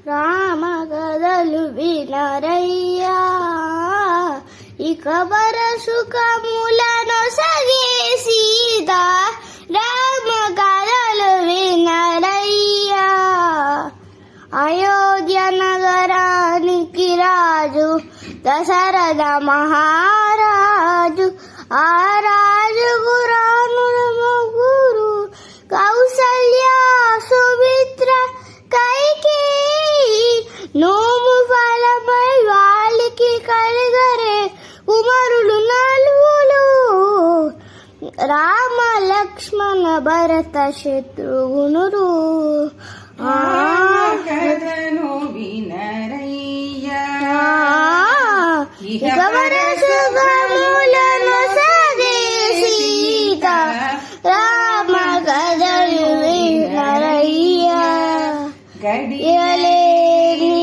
రామ కథలు వినరయ్యా, ఇక సుఖములను సగే సీత. రామ కథలు వినరయ్యా, అయోధ్య నగరానికి రాజు దశరథ మహారాజు. ఆ రాజుకు రాముడు ముగ్గురు, కౌసల్య సుమిత్ర కైకేయి. నోము ఫలమై వాళ్ళకి కలిగరే కుమారులు నలుగురు, రామ లక్ష్మణ భరత శత్రుఘ్నుడు. కథను వినరయ్యా, ఇక సుఖములను సగే సీత. రామ కథలు వినరయ్యా, గడియలేని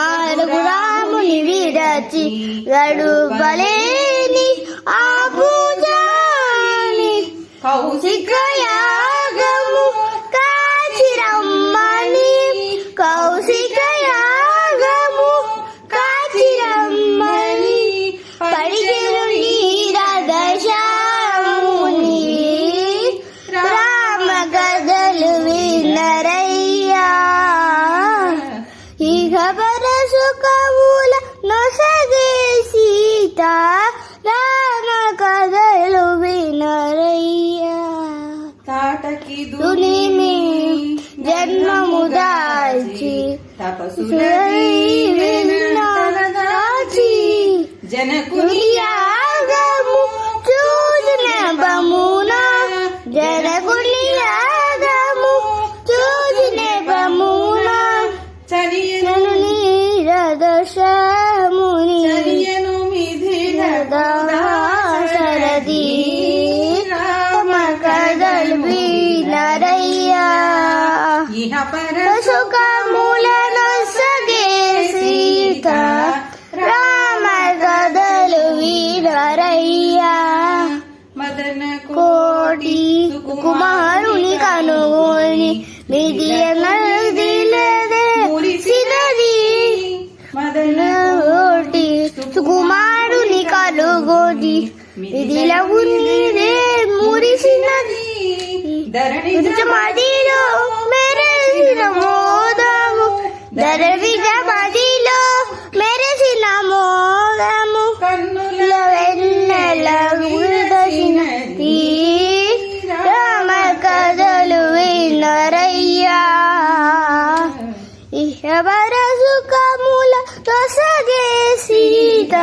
ఆరుగు రాముని విరచి గడుపలేని ఆ పూజాని. కౌశిక యాగము కాచిరమ్మని, కౌశిక యాగము కాచిరమ్మని. పడిచెరు నీరదశాముని, రామ కథలు వినరయ్యా, ఇక సుఖముల నొసగే సీత. రామ కథలు వినరయ్యా, తాటకి దునిమి జన్మము దాల్చి తపసులీ జనకుని యాగము చూసిన బమునా, జనకుని యాగము చూసిన బమునా. చరియను నీరదశాముని చరియను మిథిల దాశరథి. రామ కథలు వినరయ్యా, ఇహ పర సుఖములను సగే సీత. రామ కథలు వినరయ్యా, మదన కోటి కుమారుని కనుగొని మిదిలదే మురిసినది. మదన కోటి సుకుమారుని కనుగొని మిదిల ఉన్నదే మురిసినది. ధరణి మదిలో మెరసిన మోదము, ధరణిజ మదిలో మెరసిన మోదము. కన్నుల వెన్నెల ఉదసినది. రామ కథలు వినరయ్యా, ఇహ సుఖముల తొసగే సీత.